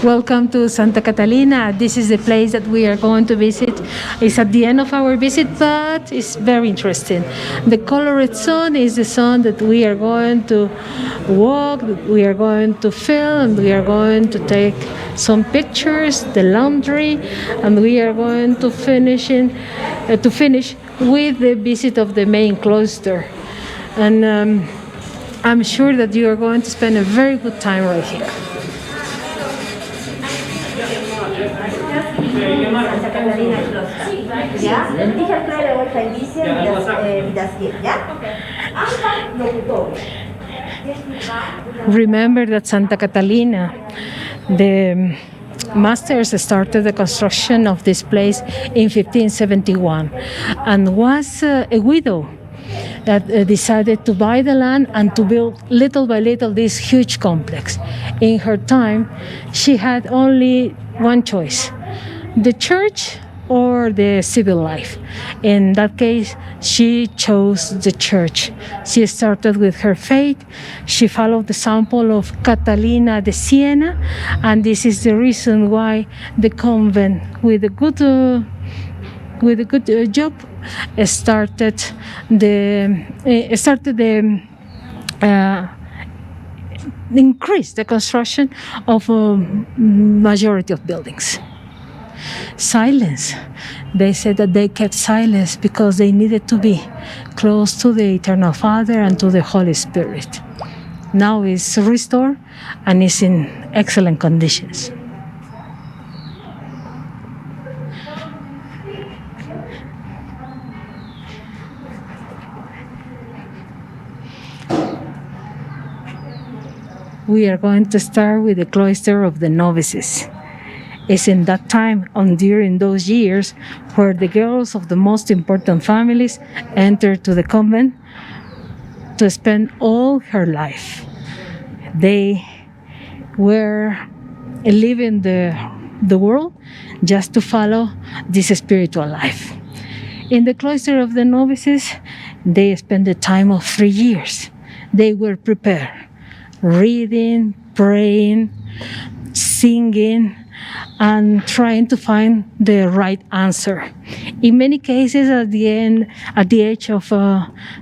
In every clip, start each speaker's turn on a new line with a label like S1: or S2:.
S1: Welcome to Santa Catalina. This is the place that we are going to visit. It's at the end of our visit, but it's very interesting. The colored zone is the zone that we are going to walk, we are going to film, we are going to take some pictures, the laundry, and we are going to finish with the visit of the main cloister. And I'm sure that you are going to spend a very good time right here.
S2: Santa Catalina Cloister. ¿Ya? Dije al Clara vuelta a Inicia y das bien, ¿ya?
S1: Remember that Santa Catalina, the masters started the construction of this place in 1571 and was a widow that decided to buy the land and to build little by little this huge complex. In her time, she had only one choice: the church or the civil life. In that case, she chose the church. She started with her faith. She followed the example of Catalina de Siena, and this is the reason why the convent, with a good job, increased the construction of a majority of buildings. Silence. They said that they kept silence because they needed to be close to the Eternal Father and to the Holy Spirit. Now it's restored and is in excellent conditions. We are going to start with the Cloister of the Novices. It's in that time and during those years where the girls of the most important families entered to the convent to spend all her life. They were leaving the world just to follow this spiritual life. In the Cloister of the Novices, they spent the time of 3 years. They were prepared, reading, praying, singing, and trying to find the right answer. In many cases, at the age of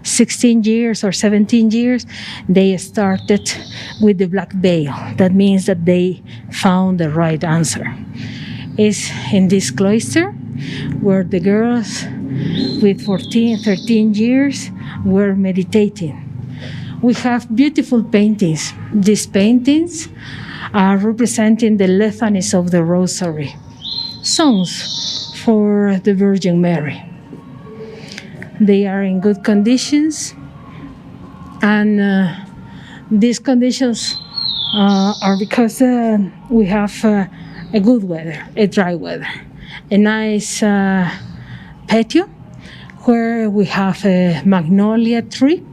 S1: 16 years or 17 years, they started with the black veil. That means that they found the right answer. It's in this cloister where the girls with 14, 13 years were meditating. We have beautiful paintings. These paintings are representing the litanies of the Rosary, songs for the Virgin Mary. They are in good conditions, and these conditions are because we have a good weather, a dry weather, a nice patio where we have a magnolia tree,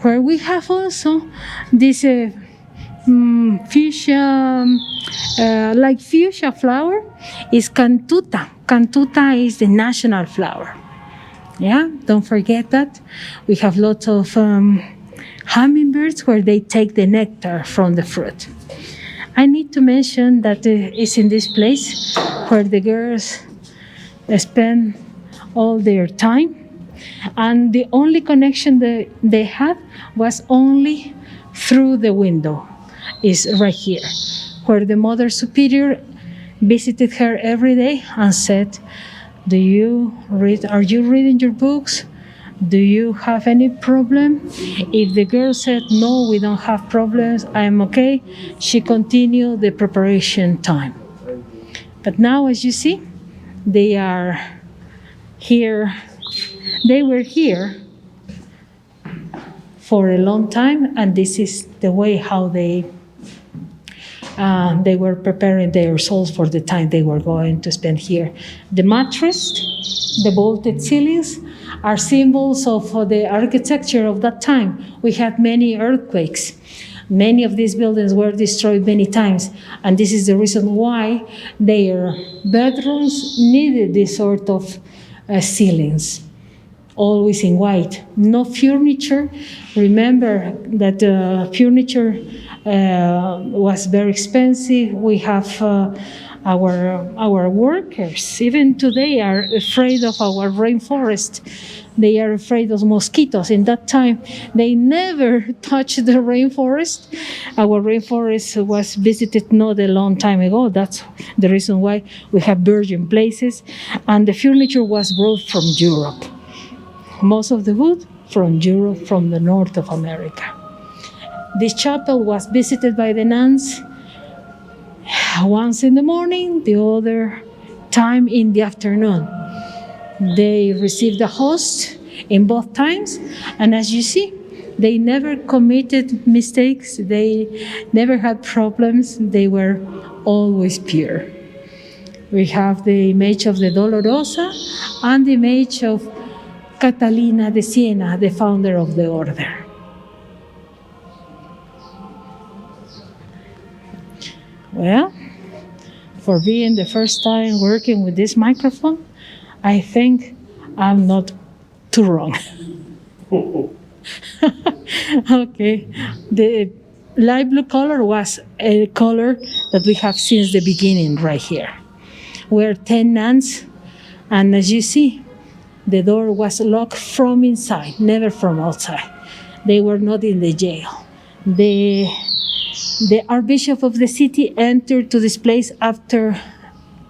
S1: where we have also this fuchsia, like fuchsia flower is cantuta. Cantuta is the national flower. Yeah, don't forget that. We have lots of hummingbirds where they take the nectar from the fruit. I need to mention that it's in this place where the girls spend all their time, and the only connection that they had was only through the window. Is right here, where the Mother Superior visited her every day and said, "Do you read? Are you reading your books? Do you have any problem?" If the girl said, "No, we don't have problems, I'm okay," she continued the preparation time. But now, as you see, they are here. They were here for a long time, and this is the way how they were preparing their souls for the time they were going to spend here. The mattress, the vaulted ceilings are symbols of the architecture of that time. We had many earthquakes. Many of these buildings were destroyed many times, and this is the reason why their bedrooms needed this sort of ceilings. always in white. No furniture. Remember that furniture was very expensive. We have our workers, even today, are afraid of our rainforest. They are afraid of mosquitoes. In that time, they never touched the rainforest. Our rainforest was visited not a long time ago. That's the reason why we have virgin places. And the furniture was brought from Europe. Most of the wood from Europe, from the north of America. This chapel was visited by the nuns once in the morning, the other time in the afternoon. They received a host in both times, and as you see, they never committed mistakes, they never had problems, they were always pure. We have the image of the Dolorosa and the image of Catalina de Siena, the founder of the order. Well, for being the first time working with this microphone, I think I'm not too wrong. Okay, the light blue color was a color that we have since the beginning right here. We're 10 nuns, and as you see, the door was locked from inside, never from outside. They were not in the jail. The Archbishop of the city entered to this place after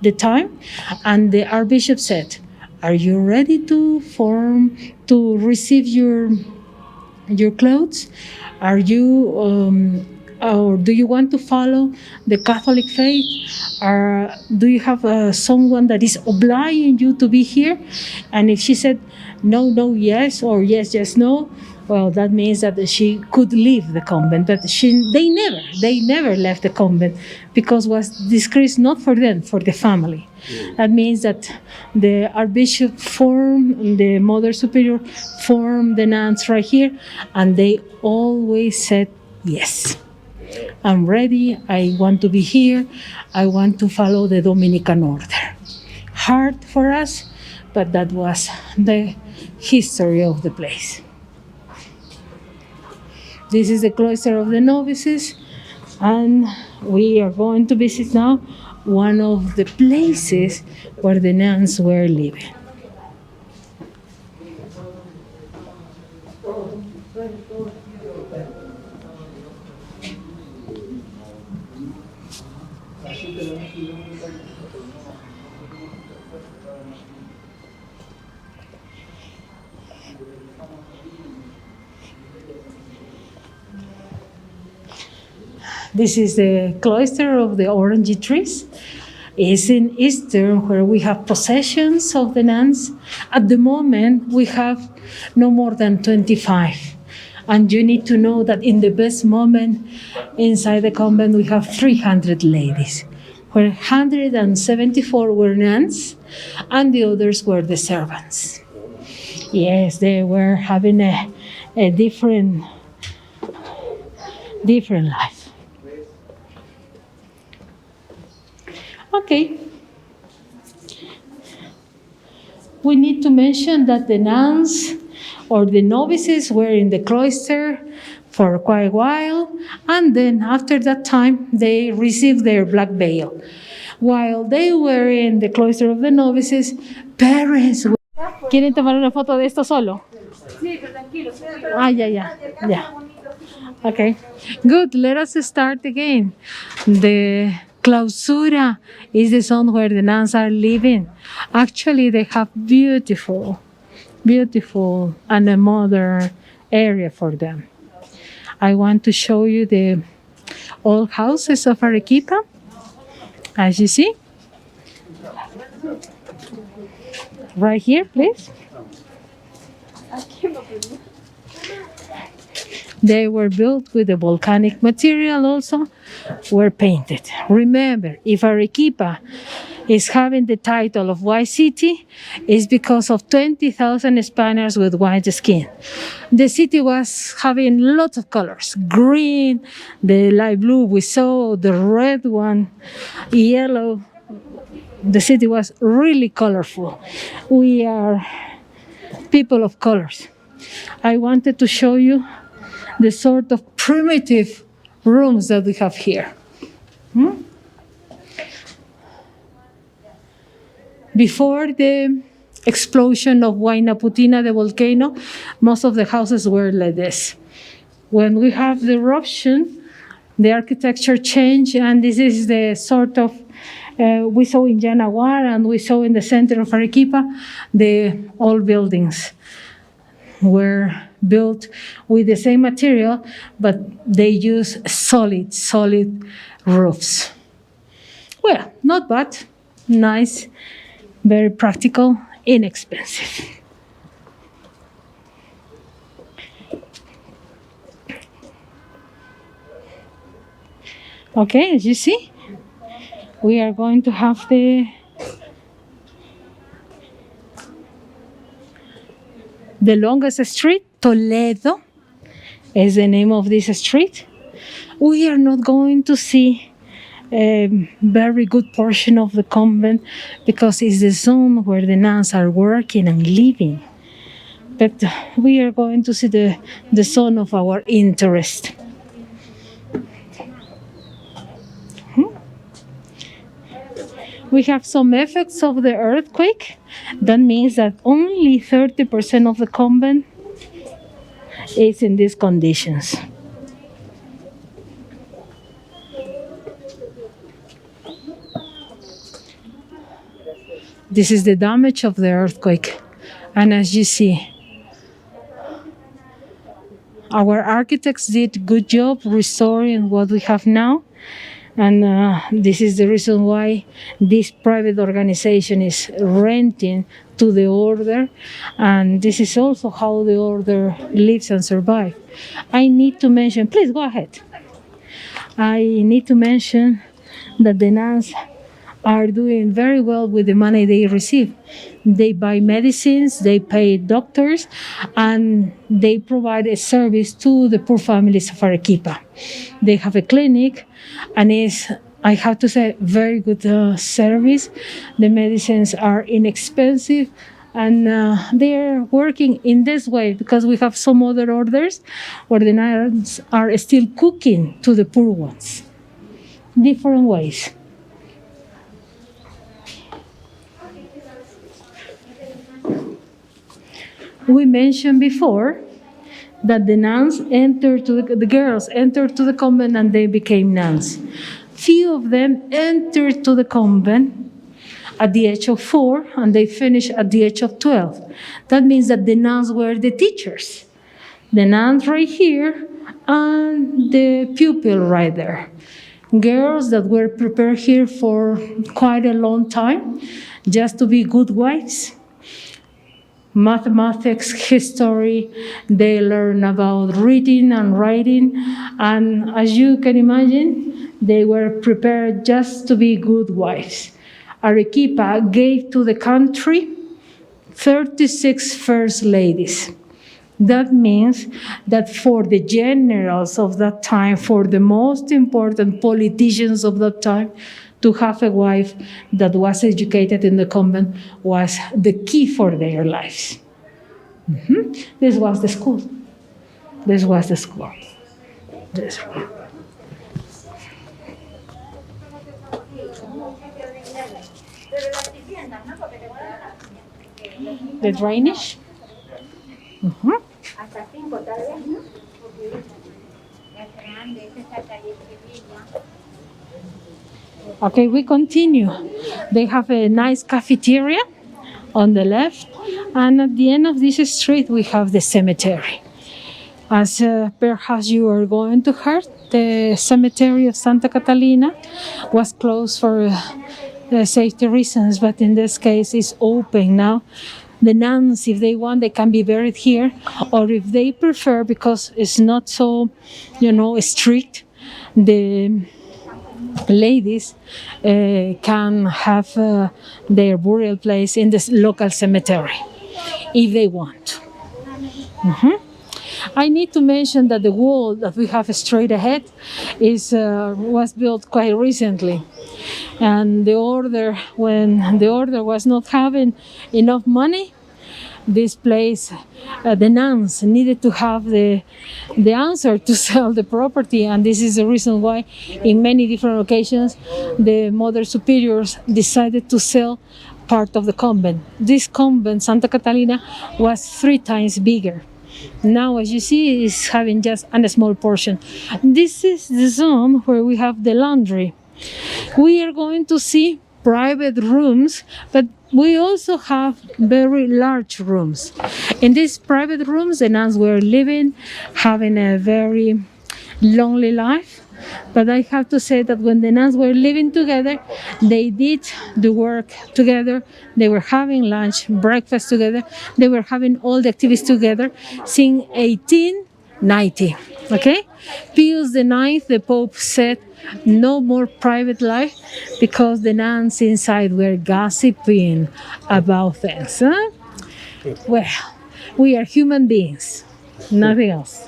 S1: the time, and the Archbishop said, "Are you ready to receive your clothes? Are you or do you want to follow the Catholic faith? Or do you have someone that is obliging you to be here?" And if she said no, no, yes, or yes, yes, no, well, that means that she could leave the convent. But they never left the convent, because it was disgrace not for them, for the family. That means that the Archbishop formed, the Mother Superior formed the nuns right here, and they always said yes. I'm ready, I want to be here, I want to follow the Dominican order. Hard for us, but that was the history of the place. This is the Cloister of the Novices, and we are going to visit now one of the places where the nuns were living. This is the cloister of the orange trees. It's in Easter, where we have processions of the nuns. At the moment, we have no more than 25. And you need to know that in the best moment inside the convent, we have 300 ladies, where 174 were nuns, and the others were the servants. Yes, they were having a different life. Okay. We need to mention that the nuns or the novices were in the cloister for quite a while, and then after that time they received their black veil. While they were in the cloister of the novices, parents were... ¿Quieren tomar una foto de esto solo? Sí, pero tranquilo. Ah, ya. Okay, good. Let us start again. The clausura is the zone where the nuns are living. Actually, they have beautiful and a modern area for them. I want to show you the old houses of Arequipa, as you see. Right here, please. They were built with the volcanic material also, were painted. Remember, if Arequipa is having the title of White City, it's because of 20,000 Spaniards with white skin. The city was having lots of colors, green, the light blue we saw, the red one, yellow. The city was really colorful. We are people of colors. I wanted to show you the sort of primitive rooms that we have here. Before the explosion of Huayna Putina, the volcano, most of the houses were like this. When we have the eruption, the architecture changed, and this is the sort of we saw in Yanaguar and we saw in the center of Arequipa, the old buildings were built with the same material, but they use solid roofs. Well, not bad, nice, very practical, inexpensive. Okay, as you see, we are going to have the longest street. Toledo is the name of this street. We are not going to see a very good portion of the convent because it's the zone where the nuns are working and living. But we are going to see the zone of our interest. We have some effects of the earthquake. That means that only 30% of the convent is in these conditions. This is the damage of the earthquake. And as you see, our architects did a good job restoring what we have now. And this is the reason why this private organization is renting to the order. And this is also how the order lives and survives. I need to mention, please go ahead. I need to mention that the nuns are doing very well with the money they receive. They buy medicines, they pay doctors, and they provide a service to the poor families of Arequipa. They have a clinic, and it's, I have to say, very good service. The medicines are inexpensive, and they're working in this way because we have some other orders where the nuns are still cooking to the poor ones. Different ways. We mentioned before that the nuns entered to the girls entered to the convent and they became nuns. Few of them entered to the convent at the age of 4 and they finished at the age of 12. That means that the nuns were the teachers. The nuns right here and the pupil right there. Girls that were prepared here for quite a long time just to be good wives. Mathematics, history, they learn about reading and writing, and as you can imagine, they were prepared just to be good wives. Arequipa gave to the country 36 first ladies. That means that for the generals of that time, for the most important politicians of that time, to have a wife that was educated in the convent was the key for their lives. This was the school. This was the school. This one. The drainage. Okay, we continue. They have a nice cafeteria on the left, and at the end of this street we have the cemetery. As perhaps you are going to hear, the cemetery of Santa Catalina was closed for safety reasons, but in this case it's open now. The nuns, if they want, they can be buried here, or if they prefer, because it's not so, strict, the ladies can have their burial place in the local cemetery if they want. I need to mention that the wall that we have straight ahead was built quite recently, and when the order was not having enough money, this place, the nuns needed to have the answer to sell the property, and this is the reason why, in many different occasions, the Mother Superiors decided to sell part of the convent. This convent, Santa Catalina, was 3 times bigger. Now, as you see, it's having just a small portion. This is the zone where we have the laundry. We are going to see private rooms, but we also have very large rooms. In these private rooms, the nuns were living, having a very lonely life. But I have to say that when the nuns were living together, they did the work together. They were having lunch, breakfast together. They were having all the activities together since 1890. Okay? Pius IX, the Pope, said no more private life because the nuns inside were gossiping about things. Huh? Well, we are human beings, nothing else.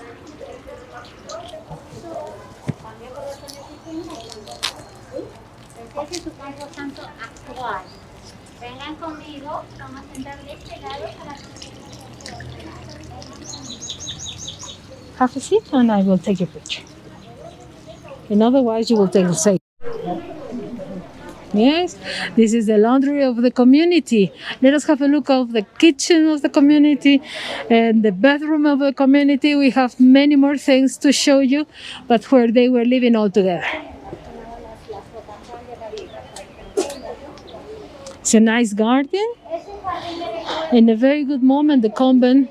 S2: Este es su campo santo actual. Vengan conmigo, vamos a sentar de este lado para
S1: Have a seat and I will take your picture. And otherwise you will take the same. Yes, this is the laundry of the community. Let us have a look of the kitchen of the community and the bathroom of the community. We have many more things to show you, but where they were living all together. It's a nice garden. In a very good moment, the convent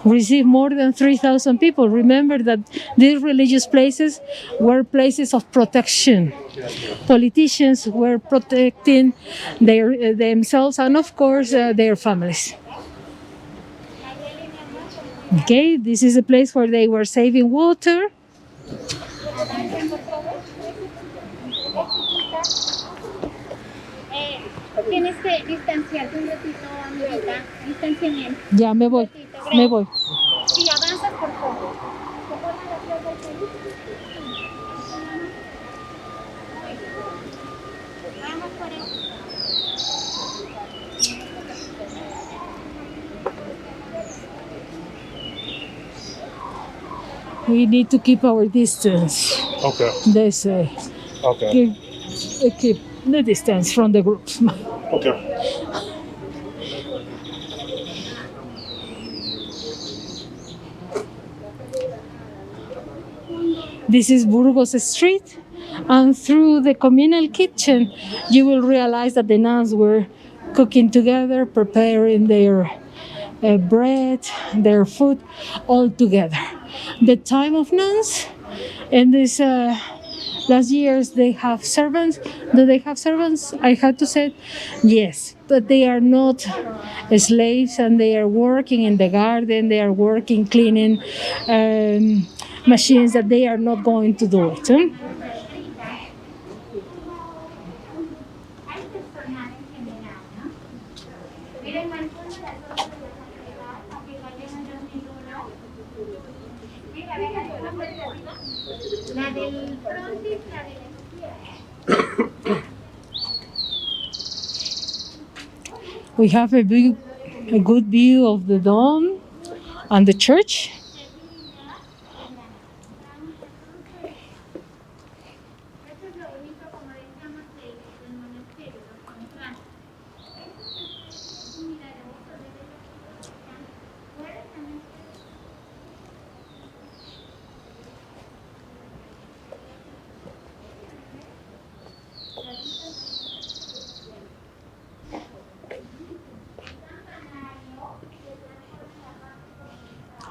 S1: received more than 3,000 people. Remember that these religious places were places of protection. Politicians were protecting themselves and, of course, their families. Okay, this is a place where they were saving water.
S2: Tienes que distanciarte un ratito, amiguita. Distanciamiento.
S1: Ya me voy, me voy.
S2: Si avanzas, por favor. Vamos por eso.
S1: We need to keep our distance.
S3: Okay.
S1: They say.
S3: Okay.
S1: Keep the distance from the groups.
S3: Okay.
S1: This is Burgos Street, and through the communal kitchen, you will realize that the nuns were cooking together, preparing their bread, their food, all together. The time of nuns, in these last years, they have servants. Do they have servants? I had to say yes, but they are not slaves, and they are working in the garden. They are working cleaning machines that they are not going to do it.
S2: La del frontis, la de la izquierda.
S1: We have a good view of the dome and the church.
S2: Esto es lo bonito, como decíamos, del monasterio, los contrastes. Mira, puedes también.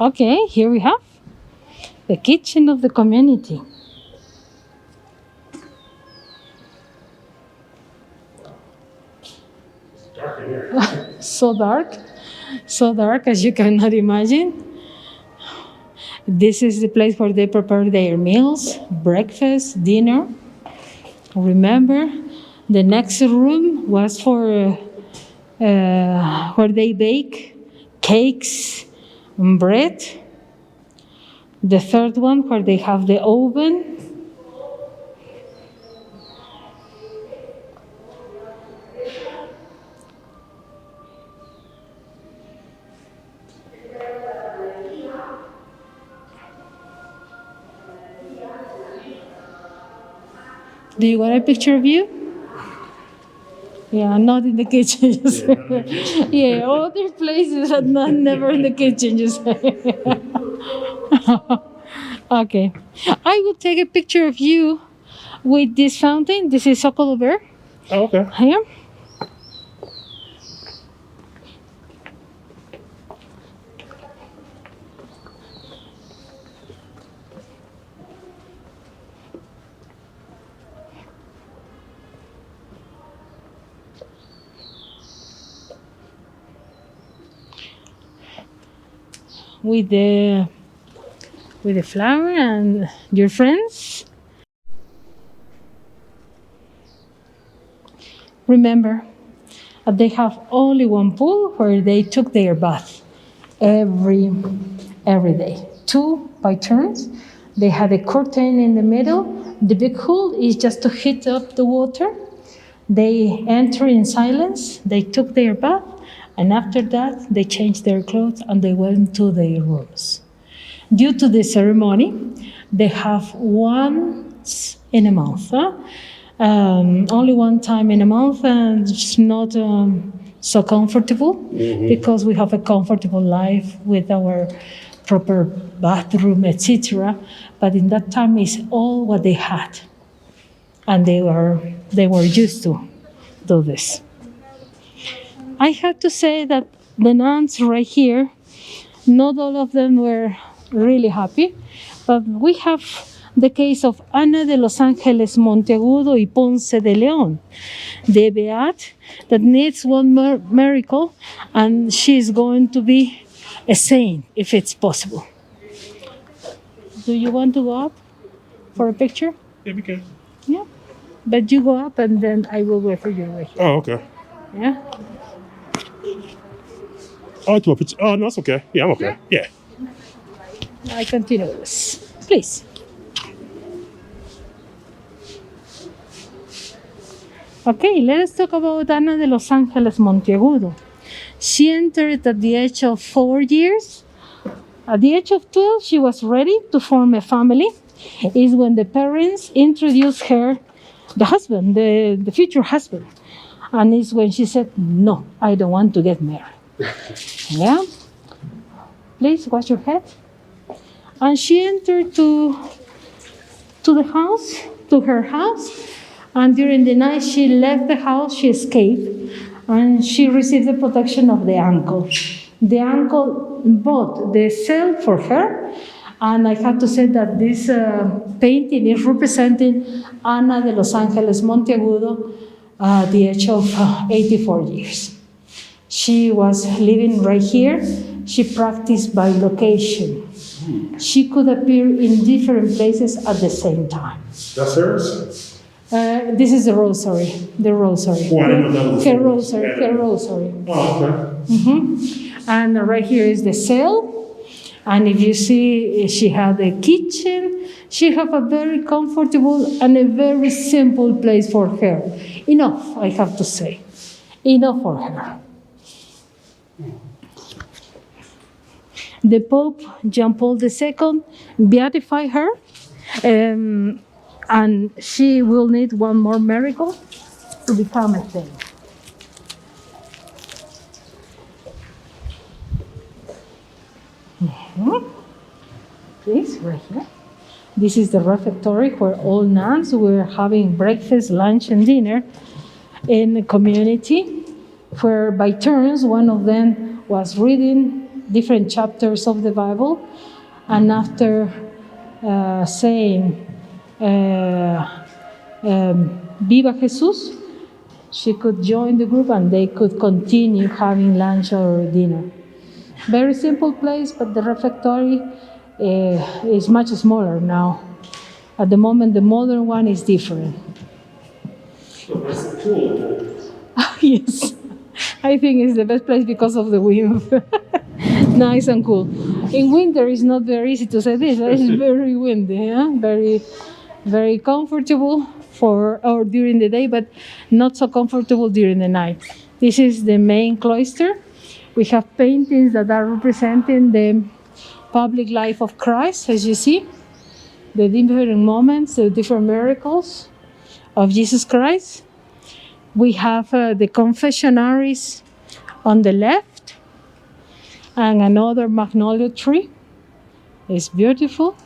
S1: Okay, here we have the kitchen of the community. So dark as you cannot imagine. This is the place where they prepare their meals, breakfast, dinner. Remember, the next room was for where they bake cakes and bread. The third one where they have the oven. Do you want a picture of you? Yeah, not in the kitchen. You say. Yeah, other places, but not never in the kitchen. You say. Okay, I will take a picture of you with this fountain. This is Sokolo Bear.
S3: Oh, okay.
S1: Here. With the flower and your friends. Remember, they have only one pool where they took their bath every day, 2 by turns. They had a curtain in the middle. The big hole is just to heat up the water. They enter in silence. They took their bath, and after that, they changed their clothes and they went to their rooms. Due to the ceremony, they have once in a month. Only one time in a month, and it's not so comfortable because we have a comfortable life with our proper bathroom, etc. But in that time, it's all what they had, and they were used to do this. I have to say that the nuns right here, not all of them were really happy, but we have the case of Ana de los Ángeles Monteagudo y Ponce de León, the Beat that needs one miracle, and she's going to be a saint if it's possible. Do you want to go up for a picture?
S3: Yeah, we can.
S1: Yeah, but you go up and then I will wait for you right here.
S3: Oh, okay.
S1: Yeah.
S3: Oh, I do a picture. Oh, no, it's okay. Yeah, I'm okay. Yeah.
S1: I continue this, please. Okay, let us talk about Ana de los Ángeles Monteagudo. She entered at the age of 4 years. At the age of 12, she was ready to form a family. Is when the parents introduced her, the husband, the future husband. And it's when she said, no, I don't want to get married. Yeah? Please wash your head. And she entered to her house. And during the night, she left the house, she escaped, and she received the protection of the uncle. The uncle bought the cell for her, and I have to say that this painting is representing Ana de los Ángeles Monteagudo at the age of 84 years. She was living right here. She practiced by location. She could appear in different places at the same time.
S3: That's hers?
S1: This is the rosary. The rosary.
S3: Oh, I didn't know that was
S1: Her rosary. Her rosary.
S3: Oh, okay.
S1: And right here is the cell. And if you see, she had a kitchen. She had a very comfortable and a very simple place for her. Enough, I have to say. Enough for her. The Pope, John Paul II, beatified her. And she will need one more miracle to become a saint. Please, right here. This is the refectory where all nuns were having breakfast, lunch, and dinner in a community where by turns one of them was reading different chapters of the Bible, and after saying Viva Jesus, she could join the group and they could continue having lunch or dinner. Very simple place, but the refectory is much smaller now. At the moment, the modern one is different.
S3: So that's cool.
S1: Yes, I think it's the best place because of the wind. Nice and cool. In winter, it's not very easy to say this. It's very windy, yeah? Very comfortable or during the day, but not so comfortable during the night. This is the main cloister. We have paintings that are representing the public life of Christ, as you see, the different moments, the different miracles. of Jesus Christ. We have the confessionaries on the left and another magnolia tree. It's beautiful.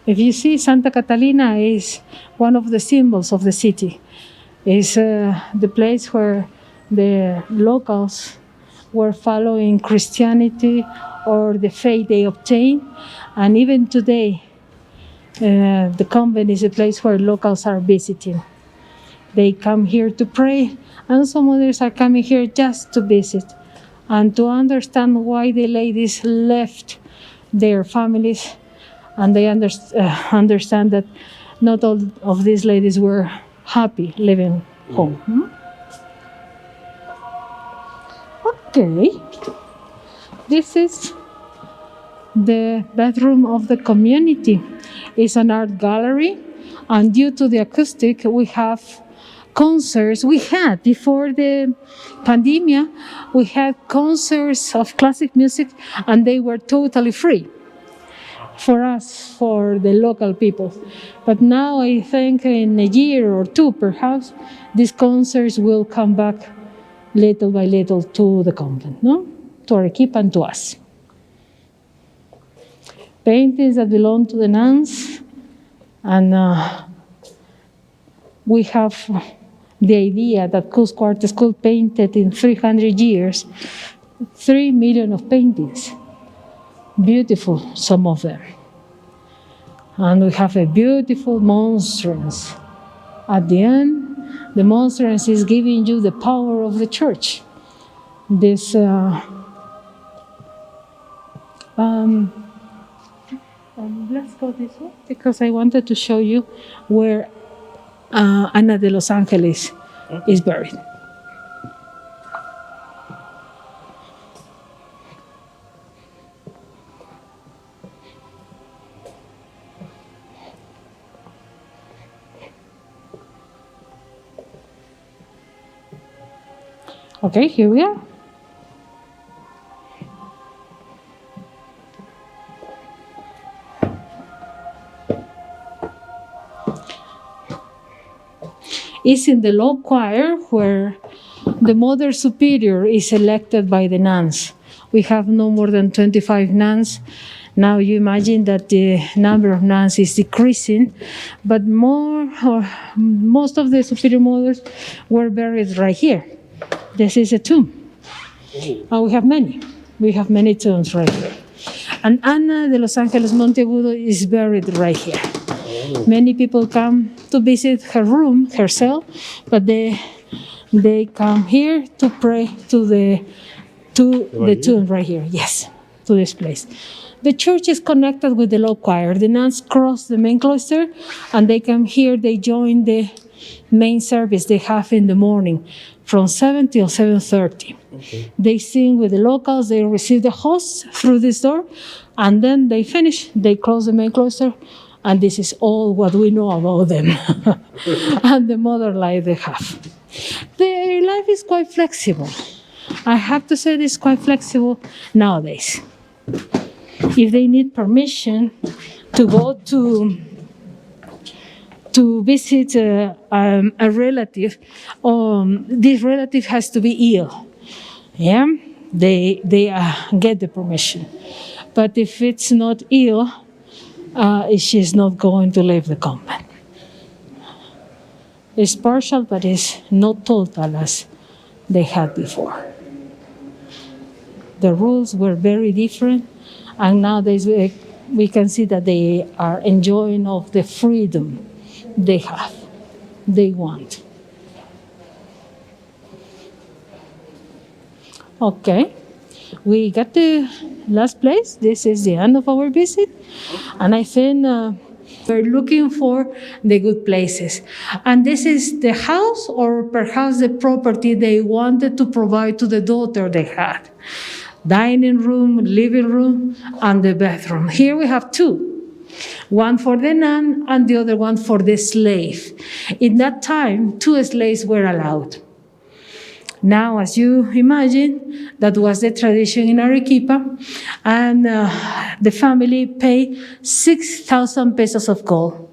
S1: If you see, Santa Catalina is one of the symbols of the city. It's the place where the locals were following Christianity or the faith they obtained. And even today, the convent is a place where locals are visiting. They come here to pray, and some others are coming here just to visit and to understand why the ladies left their families. And they understand that not all of these ladies were happy living home. Okay, this is the bedroom of the community. It's an art gallery, and due to the acoustic, we have concerts. We had, before the pandemic, we had concerts of classic music, and they were totally free for us, for the local people. But now I think in a year or two, perhaps, these concerts will come back little by little to the convent, no? To Arequipa and to us. Paintings that belong to the nuns, and we have the idea that Cusco Art School painted in 300 years 3 million of paintings. Beautiful, some of them. And we have a beautiful monstrance. At the end, the monstrance is giving you the power of the church. This let's go this way, because I wanted to show you where Ana de los Angeles is buried. Okay, here we are. It's in the low choir where the Mother Superior is elected by the nuns. We have no more than 25 nuns. Now you imagine that the number of nuns is decreasing, but most of the Superior Mothers were buried right here. This is a tomb. And we have many. We have many tombs right here. And Ana de los Angeles Monteagudo is buried right here. Many people come to visit her room, her cell, but they come here to pray to the tomb right here. Yes, to this place. The church is connected with the low choir. The nuns cross the main cloister, and they come here. They join the main service they have in the morning from 7 till 7:30. Okay. They sing with the locals. They receive the hosts through this door, and then they finish. They close the main cloister. And this is all what we know about them and the mother life they have. Their life is quite flexible. I have to say it's quite flexible nowadays. If they need permission to go to visit a relative, this relative has to be ill. Yeah, they get the permission. But if it's not ill, she's not going to leave the convent. It's partial, but it's not total as they had before. The rules were very different, and nowadays we can see that they are enjoying of the freedom they have, they want. Okay. We got the last place. This is the end of our visit. And I think we're looking for the good places. And this is the house, or perhaps the property they wanted to provide to the daughter they had. Dining room, living room, and the bathroom. Here we have two. One for the nun and the other one for the slave. In that time, 2 slaves were allowed. Now, as you imagine, that was the tradition in Arequipa, and the family paid 6,000 pesos of gold.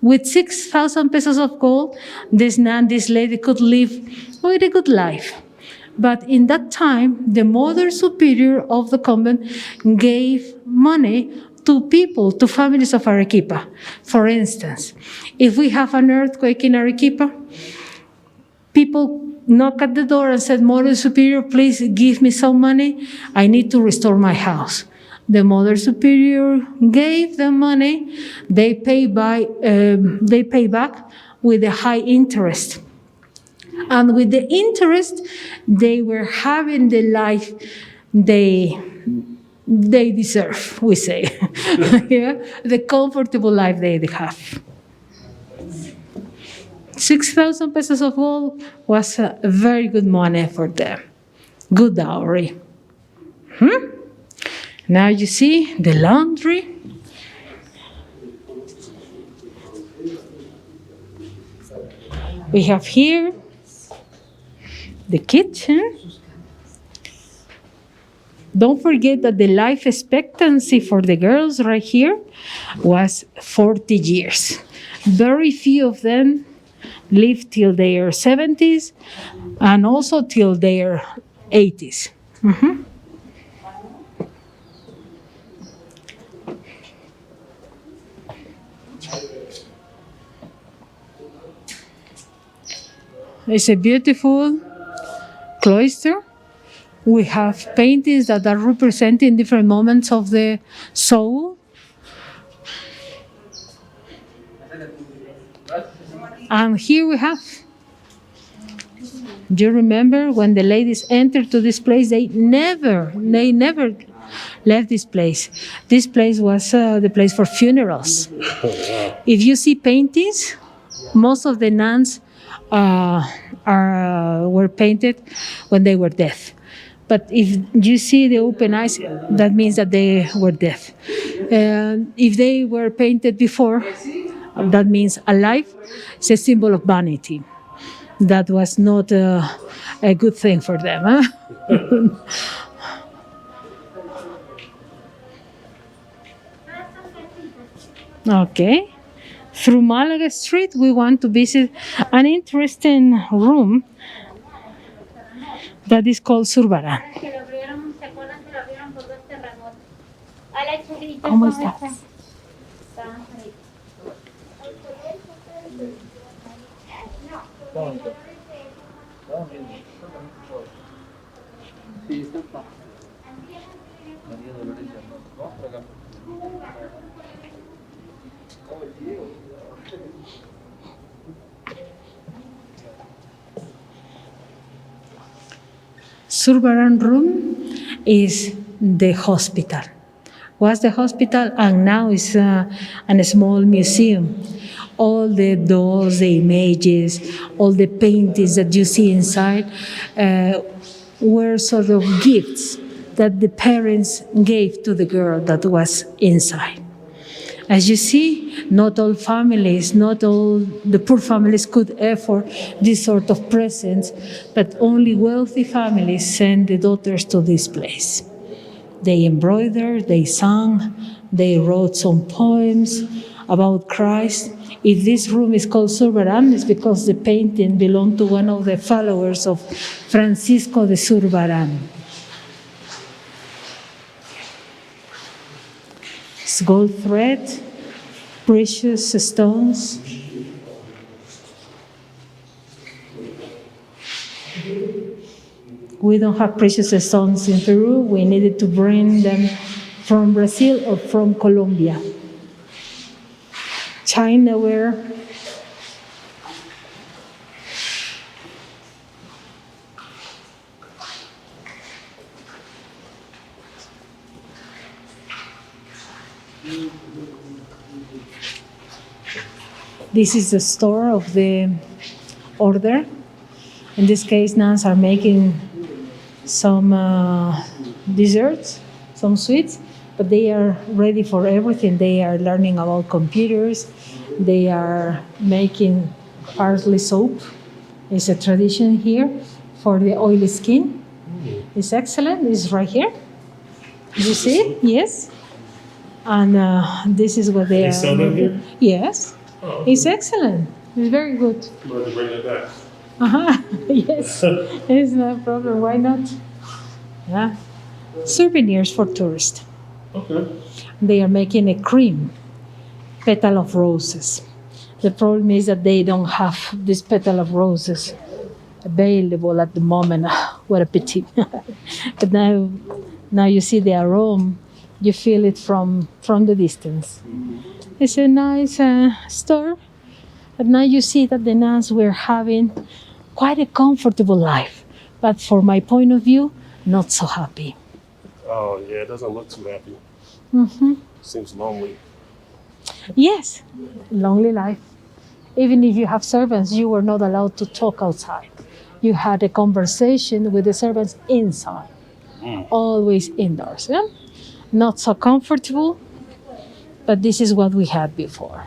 S1: With 6,000 pesos of gold, this lady could live with a good life. But in that time, the Mother Superior of the convent gave money to people, to families of Arequipa. For instance, if we have an earthquake in Arequipa, people knock at the door and said, Mother Superior, please give me some money. I need to restore my house. The Mother Superior gave them money. They pay back with a high interest. And with the interest, they were having the life they deserve, we say. Yeah? The comfortable life they have. 6,000 pesos of gold was a very good money for them. Good dowry. Now you see the laundry. We have here the kitchen. Don't forget that the life expectancy for the girls right here was 40 years. Very few of them lived till their 70s and also till their 80s. It's a beautiful cloister. We have paintings that are representing different moments of the soul. And here we have, do you remember when the ladies entered to this place, they never left this place. This place was the place for funerals. If you see paintings, most of the nuns were painted when they were dead. But if you see the open eyes, that means that they were dead. If they were painted before, that means alive. It's a symbol of vanity. That was not a good thing for them. Huh? Okay. Through Malaga Street, we want to visit an interesting room that is called Zurbarán. ¿Cómo estás? Zurbarán Room is the hospital. Was the hospital, and now it's a small museum. All the dolls, the images, all the paintings that you see inside were sort of gifts that the parents gave to the girl that was inside. As you see, not all families, not all the poor families could afford this sort of presents, but only wealthy families sent the daughters to this place. They embroidered, they sang, they wrote some poems about Christ. If this room is called Zurbarán, it's because the painting belonged to one of the followers of Francisco de Zurbarán. It's gold thread, precious stones. We don't have precious stones in Peru. We needed to bring them from Brazil or from Colombia. Chinaware. This is the store of the order. In this case, nuns are making some desserts, some sweets, but they are ready for everything. They are learning about computers. They are making parsley soap. It's a tradition here. for the oily skin. It's excellent. It's right here. You see? Yes. And this is what they
S3: They
S1: are.
S3: sell them here?
S1: Yes.
S3: Oh,
S1: It's excellent. It's very good.
S3: I'm going to bring it back.
S1: Yes. It's no problem. Why not? Yeah. Souvenirs for tourists.
S3: Okay.
S1: They are making a cream, petal of roses. The problem is that they don't have this petal of roses available at the moment. What a pity. But now you see the aroma, you feel it from the distance. It's a nice store. But now you see that the nuns were having quite a comfortable life. But from my point of view, not so happy.
S3: Oh, yeah, it doesn't look too happy. Seems lonely.
S1: Yes, lonely life. Even if you have servants, you were not allowed to talk outside. You had a conversation with the servants inside, always indoors. Yeah? Not so comfortable, but this is what we had before.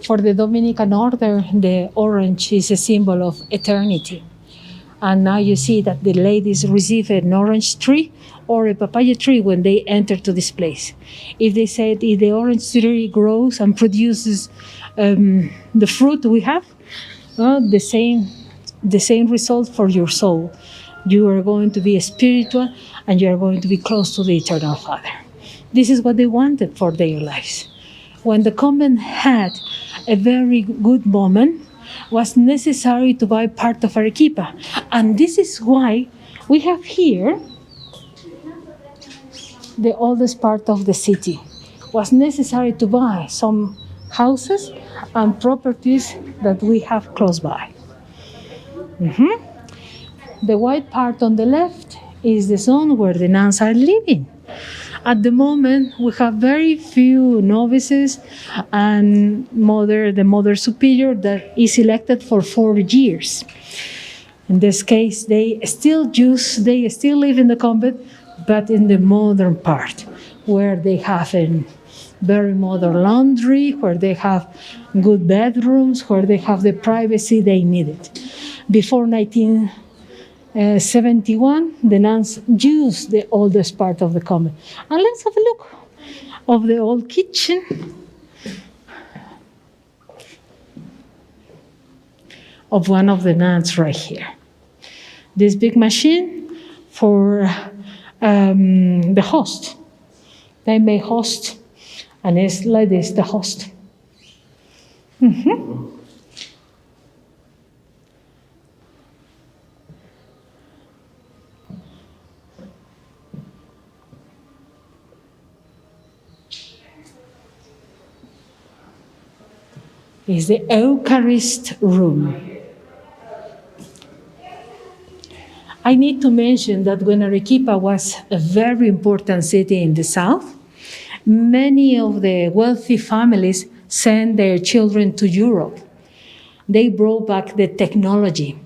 S1: For the Dominican order, the orange is a symbol of eternity. And now you see that the ladies receive an orange tree or a papaya tree when they enter to this place. If they said if the orange tree grows and produces the fruit we have, the same result for your soul. You are going to be spiritual and you are going to be close to the Eternal Father. This is what they wanted for their lives. When the convent had a very good moment, was necessary to buy part of Arequipa. And this is why we have here the oldest part of the city. Was necessary to buy some houses and properties that we have close by. The white part on the left is the zone where the nuns are living. At the moment, we have very few novices and the Mother Superior that is elected for 4 years. In this case, they still live in the convent, but in the modern part, where they have a very modern laundry, where they have good bedrooms, where they have the privacy they needed. Before 1971, the nuns used the oldest part of the convent. And let's have a look of the old kitchen. Of one of the nuns right here. This big machine for the host. They may host, and it's like this, the host. Is the Eucharist Room. I need to mention that when Arequipa was a very important city in the south, many of the wealthy families sent their children to Europe. They brought back the technology.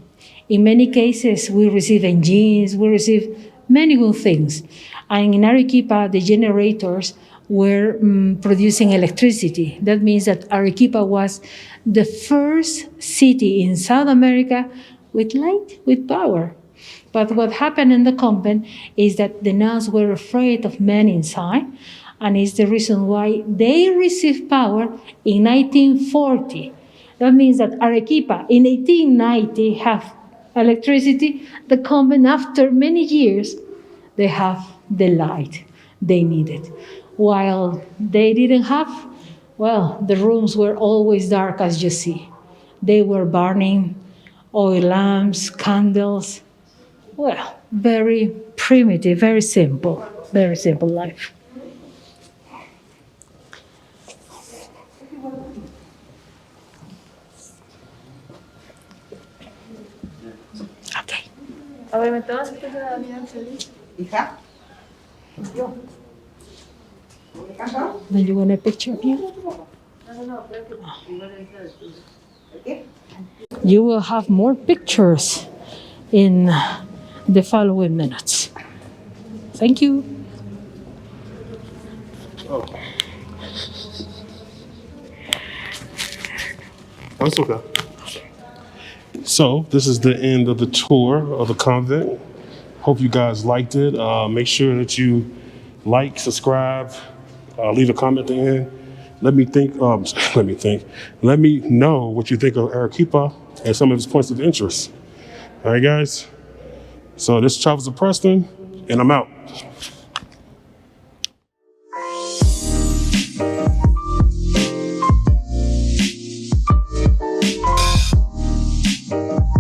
S1: In many cases, we receive engines, we receive many good things. And in Arequipa, the generators were producing electricity. That means that Arequipa was the first city in South America with light, with power. But what happened in the convent is that the nuns were afraid of men inside, and it's the reason why they received power in 1940. That means that Arequipa in 1890 have electricity. The convent, after many years, they have the light they needed. While they didn't have, well, the rooms were always dark, as you see. They were burning oil lamps, candles. Well, very primitive, very simple life. Okay.
S2: A ver, ¿me tomas fotos de la avenida feliz?
S4: Hija. Yo.
S1: Do you want a picture of you?
S2: No, creo que igual es de tuyo.
S4: ¿Qué?
S1: You will have more pictures in the following minutes. Thank you.
S3: Oh. That's okay. So this is the end of the tour of the convent. Hope you guys liked it. Make sure that you like, subscribe, leave a comment at the end. Let me think. Let me know what you think of Arequipa and some of its points of interest. All right, guys. So this is Travels of Preston, and I'm out.